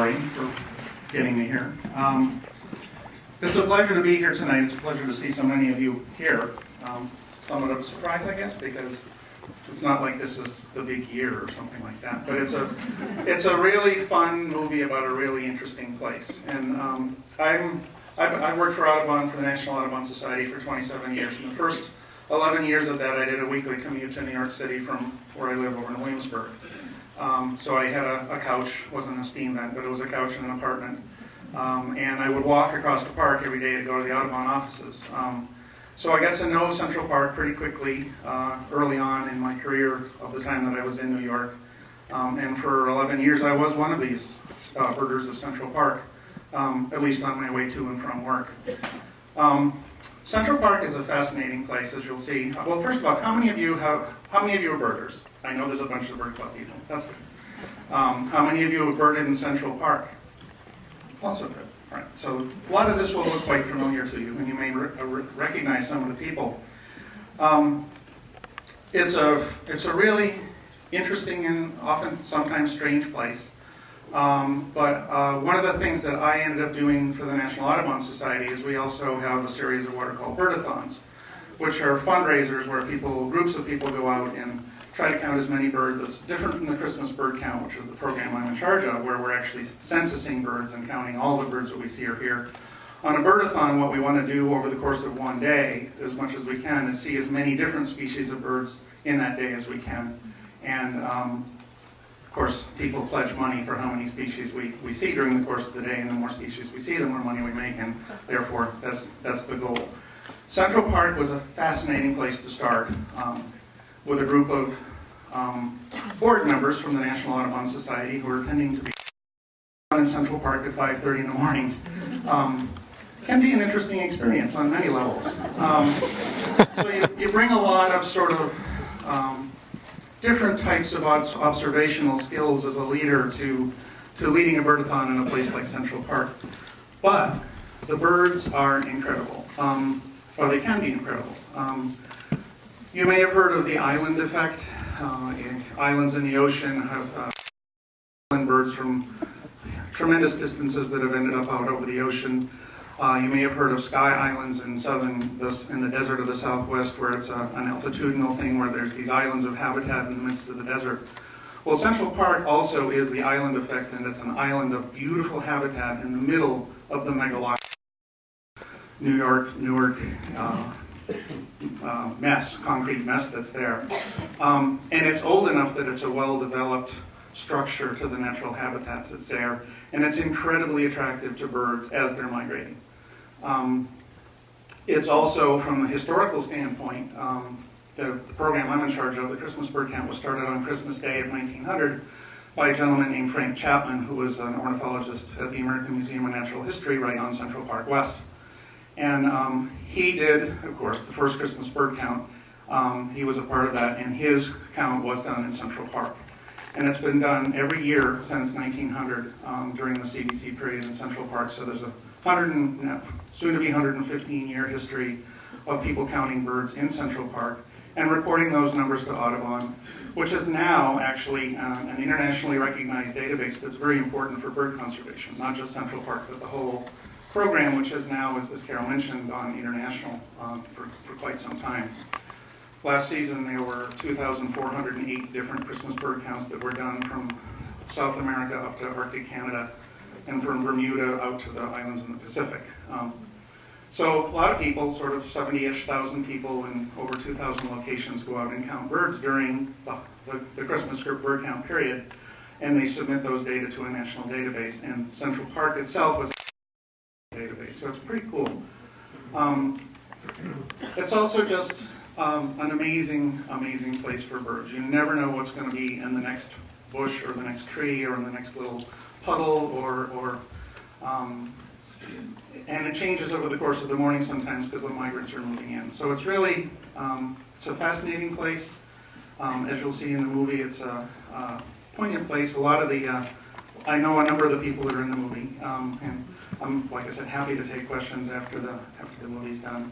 Lori, for getting me here. It's a pleasure to be here tonight. It's a pleasure to see so many of you here. Somewhat of a surprise, I guess, because it's not like this is the big year or something like that. But it's a really fun movie about a really interesting place. And I've worked for Audubon, for the National Audubon Society, for 27 years. And the first 11 years of that, I did a weekly commute to New York City from where I live over in Williamsburg. So I had a couch, wasn't a steam vent, but it was a couch in an apartment. And I would walk across the park every day to go to the Audubon offices. So I got to know Central Park pretty quickly early on in my career of the time that I was in New York. And for 11 years I was one of these birders of Central Park, at least on my way to and from work. Central Park is a fascinating place, as you'll see. Well, first of all, how many of you are birders? I know there's a bunch of bird club people. That's good. How many of you have birded in Central Park? Also good. Right. So a lot of this will look quite familiar to you, and you may recognize some of the people. It's a really interesting and often sometimes strange place. But one of the things that I ended up doing for the National Audubon Society is we also have a series of what are called birdathons, which are fundraisers where groups of people go out and try to count as many birds. It's different from the Christmas bird count, which is the program I'm in charge of, where we're actually censusing birds and counting all the birds that we see or hear. On a birdathon, what we want to do over the course of one day, as much as we can, is see as many different species of birds in that day as we can. And of course, people pledge money for how many species we see during the course of the day, and the more species we see, the more money we make, and therefore that's the goal. Central Park was a fascinating place to start. With a group of board members from the National Audubon Society who are tending to be in Central Park at 5:30 in the morning. Can be an interesting experience on many levels. So you bring a lot of sort of different types of observational skills as a leader to leading a birdathon in a place like Central Park. But the birds are incredible, or they can be incredible. You may have heard of the island effect. Islands in the ocean have birds from tremendous distances that have ended up out over the ocean. You may have heard of sky islands in the desert of the Southwest, where it's an altitudinal thing where there's these islands of habitat in the midst of the desert. Well, Central Park also is the island effect, and it's an island of beautiful habitat in the middle of the megalopolis. Newark concrete mess that's there. And it's old enough that it's a well-developed structure to the natural habitats that's there, and it's incredibly attractive to birds as they're migrating. It's also, from a historical standpoint, the program I'm in charge of, the Christmas bird count, was started on Christmas Day of 1900 by a gentleman named Frank Chapman, who was an ornithologist at the American Museum of Natural History right on Central Park West. And he did, of course, the first Christmas bird count. He was a part of that, and his count was done in Central Park. And it's been done every year since 1900 during the CBC period in Central Park. So there's a soon-to-be 115-year history of people counting birds in Central Park and reporting those numbers to Audubon, which is now actually an internationally recognized database that's very important for bird conservation, not just Central Park, but the whole program, which is now, as Carol mentioned, on international for quite some time. Last season, there were 2,408 different Christmas bird counts that were done from South America up to Arctic Canada, and from Bermuda out to the islands in the Pacific. So a lot of people, sort of 70-ish thousand people in over 2,000 locations, go out and count birds during the Christmas bird count period, and they submit those data to a national database. And Central Park itself was database, so it's pretty cool. It's also just an amazing place for birds. You never know what's going to be in the next bush or the next tree or in the next little puddle and it changes over the course of the morning sometimes because the migrants are moving in. So it's really, it's a fascinating place. As you'll see in the movie, it's a poignant place. A lot of I know a number of the people that are in the movie, and I'm, like I said, happy to take questions after the movie's done.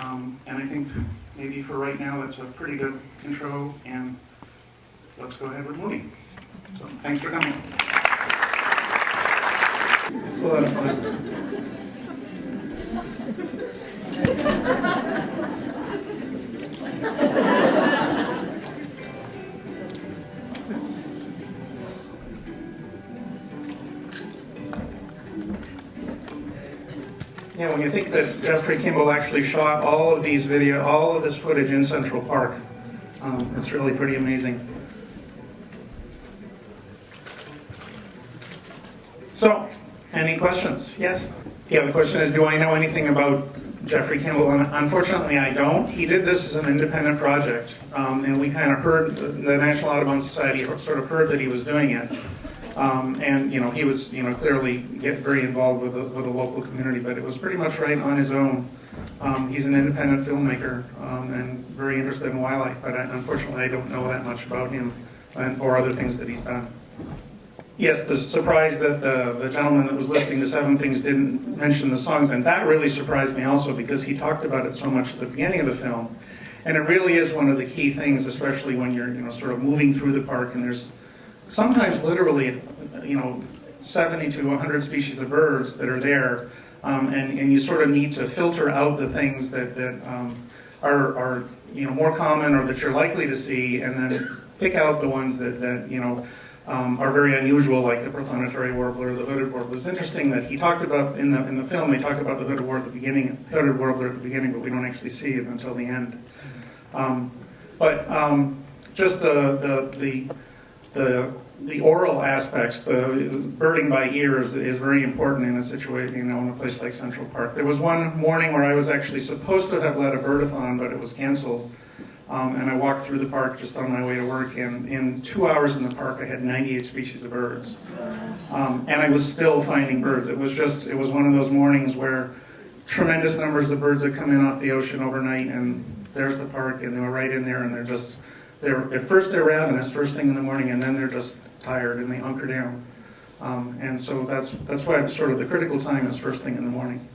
And I think maybe for right now, that's a pretty good intro, and let's go ahead with the movie. So thanks for coming. It's a lot of fun. Yeah, when you think that Jeffrey Campbell actually shot all of this footage in Central Park, it's really pretty amazing. So, any questions? Yes? Yeah, the question is, do I know anything about Jeffrey Campbell? And unfortunately, I don't. He did this as an independent project, and we kind of heard, the National Audubon Society sort of heard that he was doing it. And he was clearly very involved with the local community, but it was pretty much right on his own. He's an independent filmmaker and very interested in wildlife, but unfortunately I don't know that much about him or other things that he's done. Yes, the surprise that the gentleman that was listing the 7 things didn't mention the songs, and that really surprised me also because he talked about it so much at the beginning of the film. And it really is one of the key things, especially when you're sort of moving through the park and there's sometimes literally, 70 to 100 species of birds that are there, and you sort of need to filter out the things that are more common or that you're likely to see, and then pick out the ones that are very unusual, like the prothonotary warbler, the hooded warbler. It's interesting that he talked about in the film. They talk about the hooded warbler at the beginning, but we don't actually see it until the end. Just the oral aspects, the birding by ears, is very important in a situation, in a place like Central Park. There was one morning where I was actually supposed to have led a birdathon, but it was canceled. And I walked through the park just on my way to work, and in 2 hours in the park, I had 98 species of birds. And I was still finding birds. It was one of those mornings where tremendous numbers of birds had come in off the ocean overnight, and there's the park, and they were right in there, and at first they're ravenous, first thing in the morning, and then they're just tired and they hunker down. And so that's why sort of the critical time is first thing in the morning.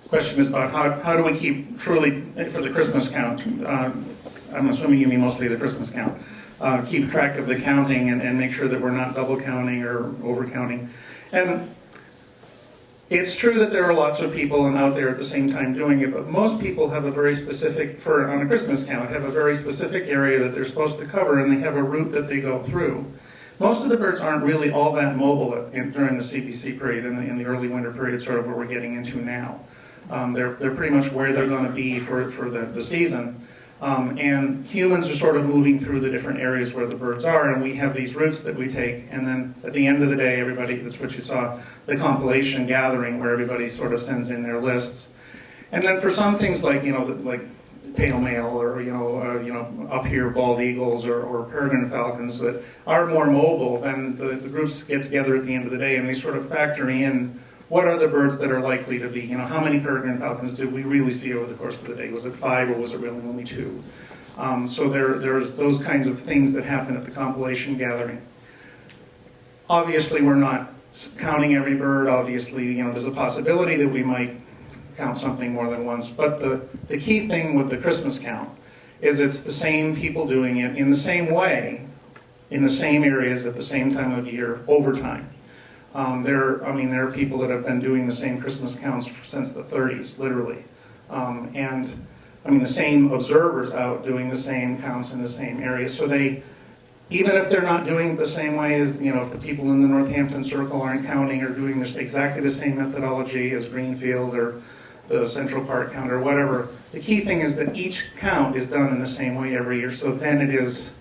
Question is about how do we keep truly, for the Christmas count, I'm assuming you mean mostly the Christmas count, keep track of the counting and make sure that we're not double counting or over counting. And it's true that there are lots of people out there at the same time doing it, but most people have a very specific, on a Christmas count, have a very specific area that they're supposed to cover, and they have a route that they go through. Most of the birds aren't really all that mobile during the CBC period, in the early winter period, sort of where we're getting into now. They're pretty much where they're going to be for the season. And humans are sort of moving through the different areas where the birds are, and we have these routes that we take, and then at the end of the day, that's what you saw, the compilation gathering where everybody sort of sends in their lists. And then for some things like tail male or up here bald eagles or peregrine falcons that are more mobile, then the groups get together at the end of the day and they sort of factor in what are the birds that are likely to be, how many peregrine falcons did we really see over the course of the day? Was it 5 or was it really only 2? So there's those kinds of things that happen at the compilation gathering. Obviously, we're not counting every bird. Obviously, there's a possibility that we might count something more than once. But the key thing with the Christmas count is it's the same people doing it in the same way, in the same areas at the same time of year over time. There are people that have been doing the same Christmas counts since the 30s, literally. And the same observers out doing the same counts in the same areas. So even if they're not doing it the same way as, if the people in the Northampton Circle aren't counting or doing this exactly the same methodology as Greenfield or the Central Park count or whatever, the key thing is that each count is done in the same way every year. So then there's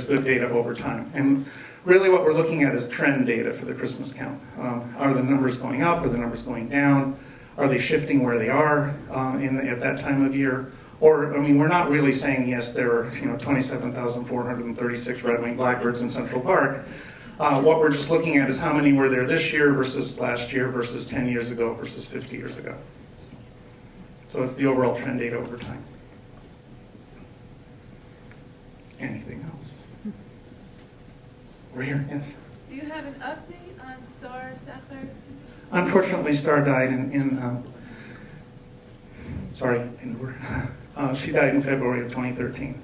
good data over time. And really what we're looking at is trend data for the Christmas count. Are the numbers going up? Are the numbers going down? Are they shifting where they are at that time of year? Or, we're not really saying, yes, there are 27,436 red-winged blackbirds in Central Park. What we're just looking at is how many were there this year versus last year versus 10 years ago versus 50 years ago. So it's the overall trend data over time. Anything else? Over here, yes? Do you have an update on Star Sapphire's condition? Unfortunately, Star died she died in February of 2013.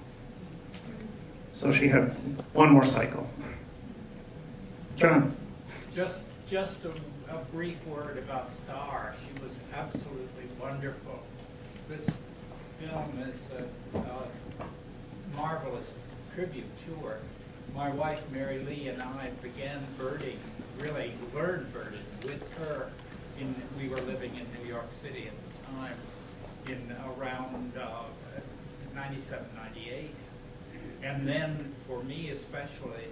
So she had one more cycle. John? Just a brief word about Star. She was absolutely wonderful. This film is a marvelous tribute to her. My wife, Mary Lee, and I began birding, really learned birding with her. We were living in New York City at the time, in around 97, 98. And then, for me especially,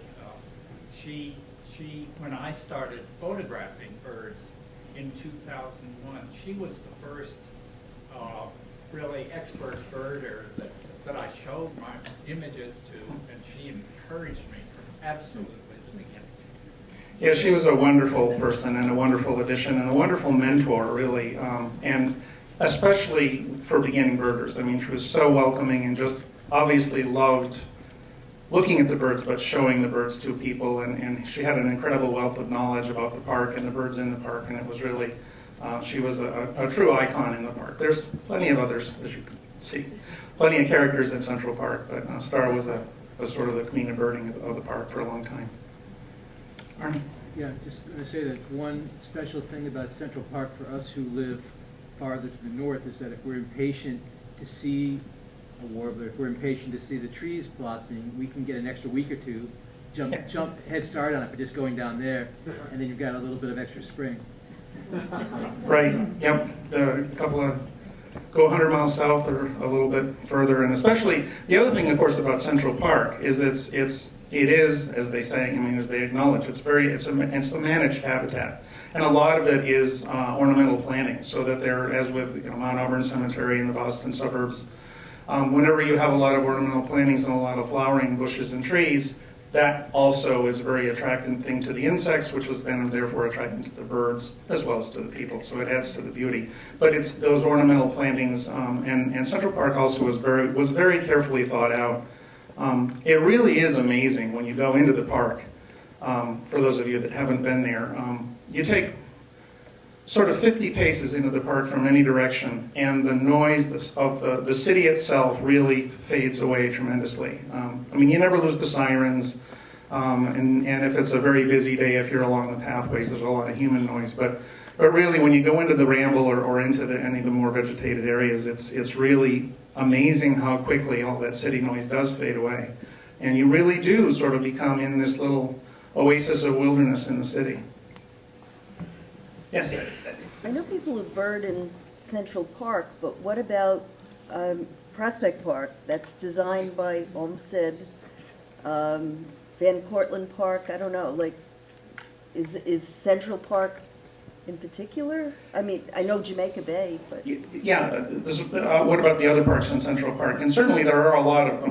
when I started photographing birds in 2001, she was the first really expert birder that I showed my images to, and she encouraged me absolutely the beginning. Yeah, she was a wonderful person and a wonderful addition and a wonderful mentor, really, and especially for beginning birders. I mean, she was so welcoming and just obviously loved looking at the birds, but showing the birds to people, and she had an incredible wealth of knowledge about the park and the birds in the park, and it was really, she was a true icon in the park. There's plenty of others, as you can see, plenty of characters in Central Park, but Star was sort of the queen of birding of the park for a long time. Arnie? Yeah, just going to say that one special thing about Central Park for us who live farther to the north is that if we're impatient to see a warbler, if we're impatient to see the trees blossoming, we can get an extra week or two, jump head start on it by just going down there, and then you've got a little bit of extra spring. Right, yep, a couple of, go 100 miles south or a little bit further, and especially, the other thing, of course, about Central Park is that it is, as they say, I mean, as they acknowledge, it's a managed habitat. And a lot of it is ornamental planting, so that there, as with Mount Auburn Cemetery in the Boston suburbs, whenever you have a lot of ornamental plantings and a lot of flowering bushes and trees, that also is a very attractive thing to the insects, which was then therefore attracting to the birds as well as to the people. So it adds to the beauty. But it's those ornamental plantings, and Central Park also was very carefully thought out. It really is amazing when you go into the park. For those of you that haven't been there, you take sort of 50 paces into the park from any direction, and the noise of the city itself really fades away tremendously. I mean, you never lose the sirens, and if it's a very busy day, if you're along the pathways, there's a lot of human noise. But really, when you go into the ramble or into any of the more vegetated areas, it's really amazing how quickly all that city noise does fade away. And you really do sort of become in this little oasis of wilderness in the city. Yes? I know people who bird in Central Park, but what about Prospect Park? That's designed by Olmsted, Van Cortlandt Park, I don't know, like, is Central Park in particular? I mean, I know Jamaica Bay, but... Yeah, what about the other parks in Central Park? And certainly there are a lot of,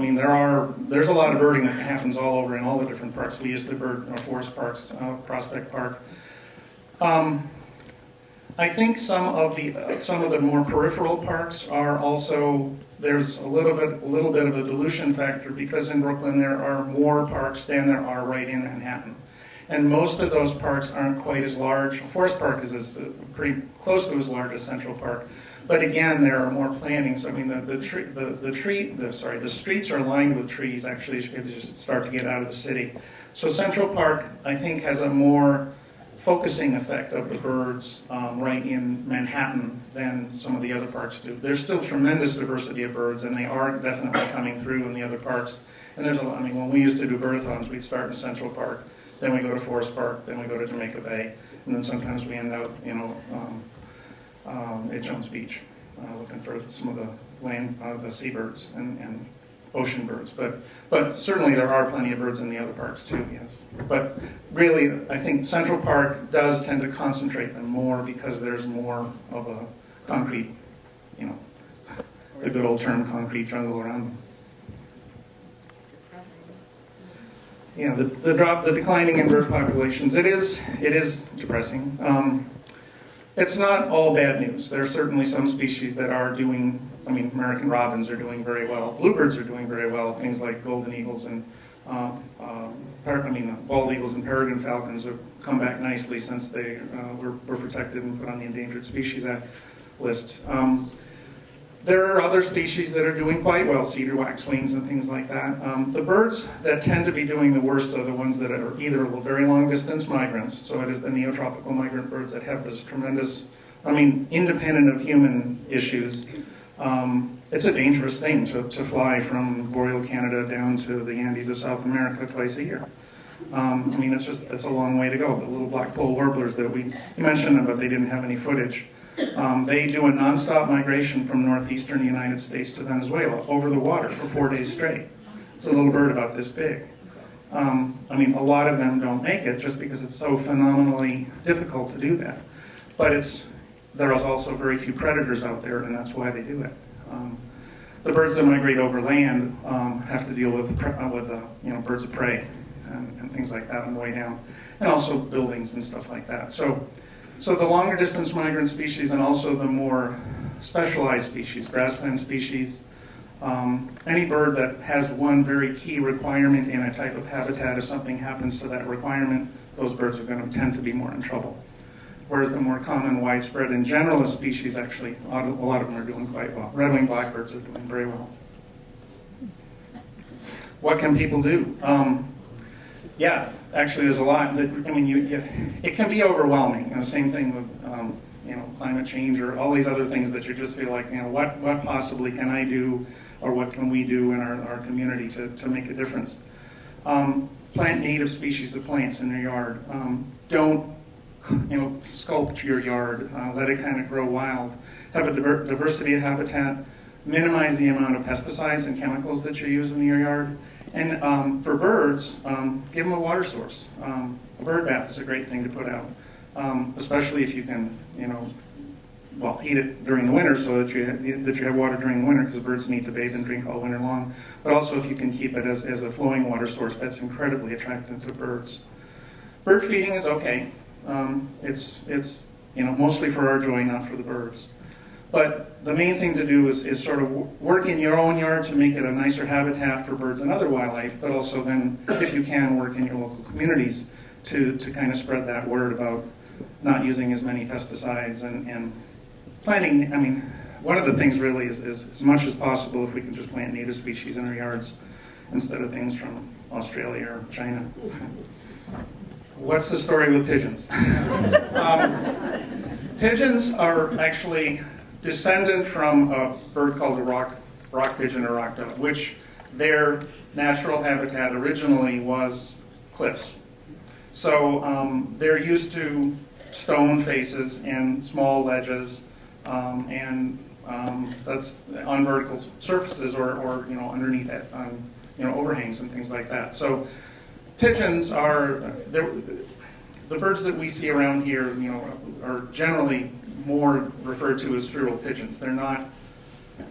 there's a lot of birding that happens all over in all the different parks. We used to bird Forest Parks, Prospect Park. I think some of the more peripheral parks are also, there's a little bit of a dilution factor, because in Brooklyn there are more parks than there are right in Manhattan. And most of those parks aren't quite as large. Forest Park is pretty close to as large as Central Park. But again, there are more plantings. I mean, the streets are lined with trees, actually, as you start to get out of the city. So Central Park, I think, has a more focusing effect of the birds right in Manhattan than some of the other parks do. There's still tremendous diversity of birds, and they are definitely coming through in the other parks. And there's a lot, when we used to do birdathons, we'd start in Central Park, then we go to Forest Park, then we go to Jamaica Bay, and then sometimes we end up, at Jones Beach, looking for some of the seabirds and ocean birds. But certainly there are plenty of birds in the other parks too, yes. But really, I think Central Park does tend to concentrate them more because there's more of a concrete, the good old term, concrete jungle around them. Yeah, the declining in bird populations, it is depressing. It's not all bad news. There are certainly some species that are doing, American robins are doing very well. Bluebirds are doing very well. Things like golden eagles and bald eagles and peregrine falcons have come back nicely since they were protected and put on the Endangered Species Act list. There are other species that are doing quite well, cedar waxwings and things like that. The birds that tend to be doing the worst are the ones that are either very long distance migrants, so it is the neotropical migrant birds that have this tremendous, independent of human issues. It's a dangerous thing to fly from boreal Canada down to the Andes of South America twice a year. It's a long way to go. The little black-polled warblers that you mentioned them, but they didn't have any footage. They do a nonstop migration from northeastern United States to Venezuela over the water for 4 days straight. It's a little bird about this big. A lot of them don't make it just because it's so phenomenally difficult to do that. But there's also very few predators out there, and that's why they do it. The birds that migrate over land have to deal with birds of prey and things like that on the way down, and also buildings and stuff like that. So the longer distance migrant species and also the more specialized species, grassland species, any bird that has one very key requirement in a type of habitat, if something happens to that requirement, those birds are going to tend to be more in trouble. Whereas the more common, widespread, and generalist species, actually, a lot of them are doing quite well. Red-winged blackbirds are doing very well. What can people do? Actually, there's a lot. It can be overwhelming. Same thing with climate change or all these other things that you just feel like, what possibly can I do, or what can we do in our community to make a difference? Plant native species of plants in your yard. Don't sculpt your yard. Let it kind of grow wild. Have a diversity of habitat. Minimize the amount of pesticides and chemicals that you use in your yard. And for birds, give them a water source. A bird bath is a great thing to put out, especially if you can, heat it during the winter so that you have water during the winter, because birds need to bathe and drink all winter long. But also if you can keep it as a flowing water source, that's incredibly attractive to birds. Bird feeding is okay. It's mostly for our joy, not for the birds. But the main thing to do is sort of work in your own yard to make it a nicer habitat for birds and other wildlife, but also then, if you can, work in your local communities to kind of spread that word about not using as many pesticides and planting. One of the things really is as much as possible, if we can just plant native species in our yards instead of things from Australia or China. What's the story with pigeons? Pigeons are actually descendant from a bird called a rock pigeon or rock dove, which their natural habitat originally was cliffs. So they're used to stone faces and small ledges, and that's on vertical surfaces or underneath it, overhangs and things like that. So pigeons are the birds that we see around here, are generally more referred to as feral pigeons. They're not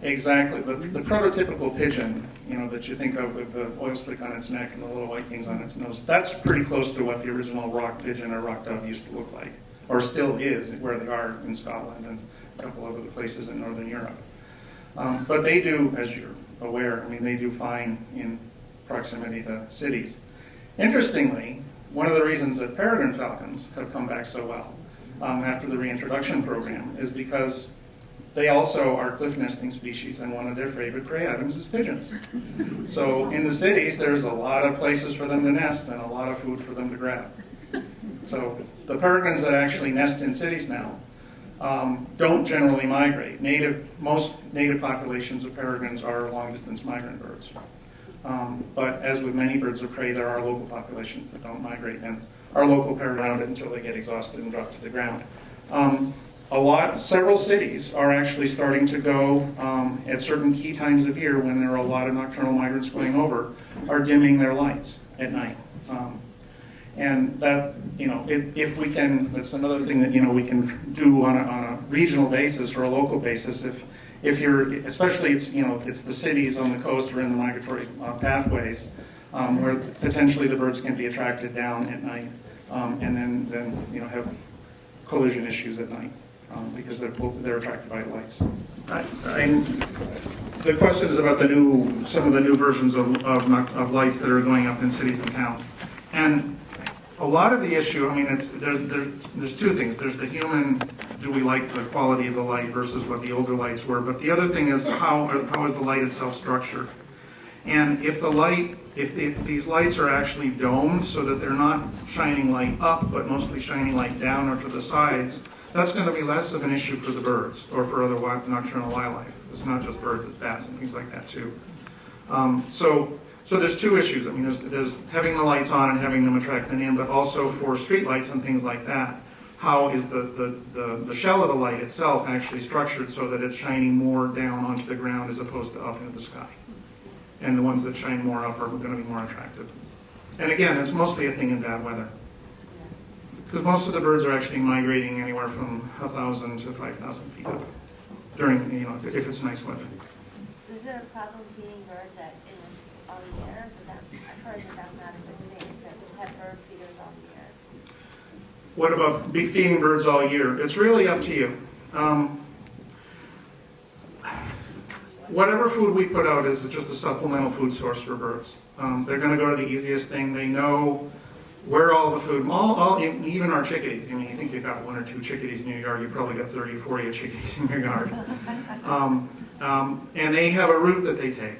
exactly the prototypical pigeon, that you think of with the oil slick on its neck and the little white things on its nose. That's pretty close to what the original rock pigeon or rock dove used to look like, or still is, where they are in Scotland and a couple other places in Northern Europe. But they do, as you're aware, they do fine in proximity to cities. Interestingly, one of the reasons that peregrine falcons have come back so well after the reintroduction program is because they also are cliff nesting species, and one of their favorite prey items is pigeons. So in the cities, there's a lot of places for them to nest and a lot of food for them to grab. So the peregrines that actually nest in cities now don't generally migrate. Most native populations of peregrines are long-distance migrant birds. But as with many birds of prey, there are local populations that don't migrate and are local around it until they get exhausted and drop to the ground. Several cities are actually starting to go at certain key times of year when there are a lot of nocturnal migrants going over, are dimming their lights at night. And that, if we can, that's another thing that, we can do on a regional basis or a local basis. If you're, especially it's the cities on the coast or in the migratory pathways where potentially the birds can be attracted down at night and then have collision issues at night because they're attracted by lights. The question is about some of the new versions of lights that are going up in cities and towns. And a lot of the issue, I mean, there's two things. There's the human, do we like the quality of the light versus what the older lights were, but the other thing is how is the light itself structured? And if these lights are actually domed so that they're not shining light up, but mostly shining light down or to the sides, that's going to be less of an issue for the birds or for other nocturnal wildlife. It's not just birds, it's bats and things like that too. So there's two issues. I mean, there's having the lights on and having them attracting in, but also for street lights and things like that, how is the shell of the light itself actually structured so that it's shining more down onto the ground as opposed to up into the sky? And the ones that shine more up are going to be more attractive. And again, it's mostly a thing in bad weather. Because most of the birds are actually migrating anywhere from 1,000 to 5,000 feet up during, if it's nice weather. Is there a problem feeding birds all year? I've heard that that's not a good thing, to have bird feeders all year. What about feeding birds all year? It's really up to you. Whatever food we put out is just a supplemental food source for birds. They're going to go to the easiest thing. They know where all the food, even our chickadees. I mean, you think you've got 1 or 2 chickadees in your yard, you probably got 30 or 40 chickadees in your yard. And they have a route that they take.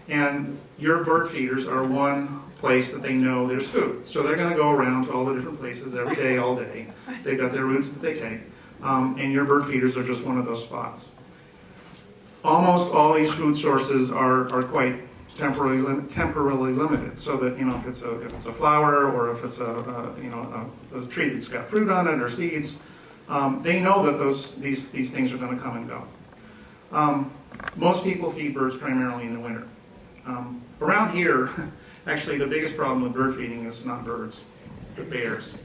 And your bird feeders are one place that they know there's food. So they're going to go around to all the different places every day, all day. They've got their routes that they take. And your bird feeders are just one of those spots. Almost all these food sources are quite temporarily limited. So that if it's a flower or if it's a tree that's got fruit on it or seeds, they know that these things are going to come and go. Most people feed birds primarily in the winter. Around here, actually, the biggest problem with bird feeding is not birds, but bears.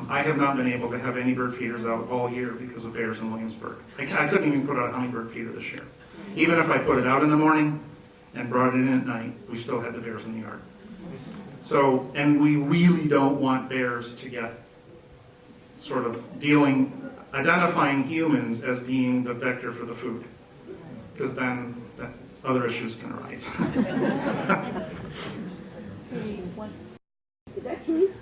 I have not been able to have any bird feeders out all year because of bears in Williamsburg. I couldn't even put out a hummingbird feeder this year. Even if I put it out in the morning and brought it in at night, we still had the bears in the yard. So, and we really don't want bears to get sort of identifying humans as being the vector for the food, because then other issues can arise. Is that true?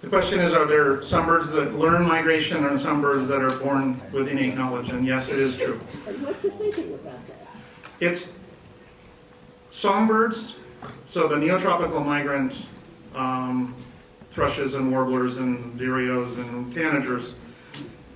The question is, are there some birds that learn migration and some birds that are born with innate knowledge? And yes, it is true. And what's the thinking about that? It's songbirds, so the neotropical migrant thrushes and warblers and vireos and tanagers.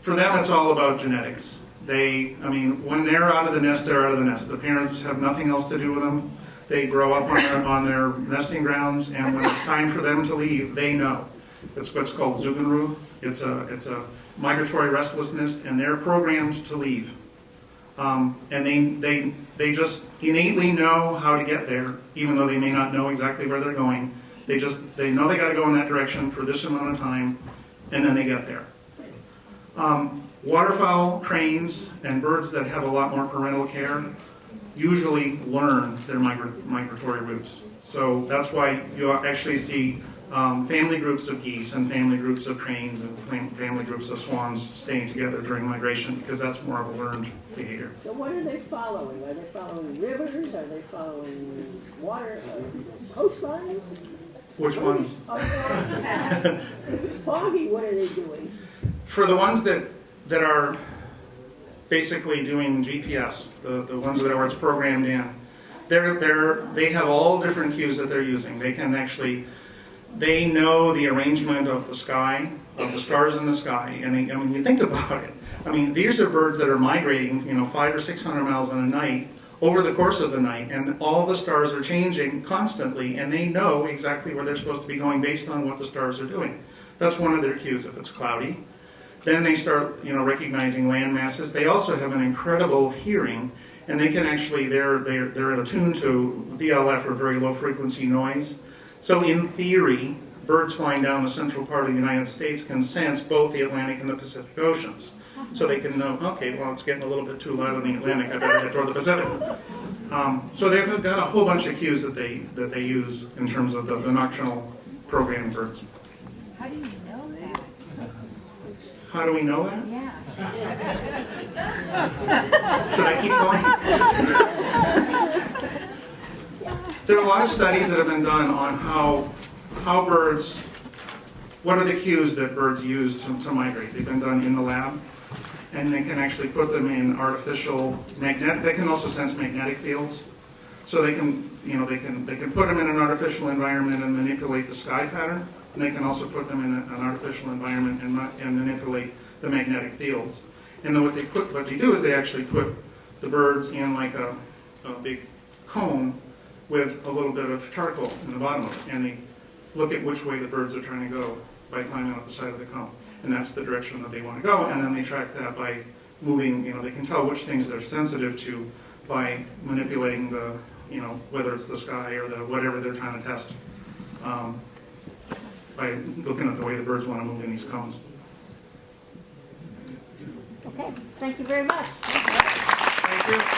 For them, it's all about genetics. When they're out of the nest, they're out of the nest. The parents have nothing else to do with them. They grow up on their nesting grounds, and when it's time for them to leave, they know. It's what's called Zugenruhe. It's a migratory restlessness, and they're programmed to leave. And they just innately know how to get there, even though they may not know exactly where they're going. They know they got to go in that direction for this amount of time, and then they get there. Waterfowl, cranes, and birds that have a lot more parental care usually learn their migratory routes. So that's why you actually see family groups of geese and family groups of cranes and family groups of swans staying together during migration, because that's more of a learned behavior. So what are they following? Are they following rivers? Are they following water, coastlines? Which ones? If it's foggy, what are they doing? For the ones that are basically doing GPS, the ones that are programmed in, they have all different cues that they're using. They know the arrangement of the sky, of the stars in the sky, and you think about it. These are birds that are migrating, 500 or 600 miles in a night over the course of the night, and all the stars are changing constantly, and they know exactly where they're supposed to be going based on what the stars are doing. That's one of their cues. If it's cloudy, then they start, recognizing land masses. They also have an incredible hearing, and they can actually they're attuned to VLF, or very low frequency noise. So in theory, birds flying down the central part of the United States can sense both the Atlantic and the Pacific Oceans. So they can know, okay, well, it's getting a little bit too loud in the Atlantic, I better get toward the Pacific. So they've got a whole bunch of cues that they use in terms of the nocturnal programmed birds. How do you know that? How do we know that? Yeah. Should I keep going? There are a lot of studies that have been done on how birds what are the cues that birds use to migrate. They've been done in the lab, and they can actually put them in artificial magnetic. They can also sense magnetic fields, so they can, they can put them in an artificial environment and manipulate the sky pattern. And they can also put them in an artificial environment and manipulate the magnetic fields. And then what they do is they actually put the birds in like a big cone with a little bit of charcoal in the bottom of it, and they look at which way the birds are trying to go by climbing up the side of the cone. And that's the direction that they want to go, and then they track that by moving, they can tell which things they're sensitive to by manipulating the, whether it's the sky or the whatever they're trying to test, by looking at the way the birds want to move in these cones. Okay, thank you very much. Thank you.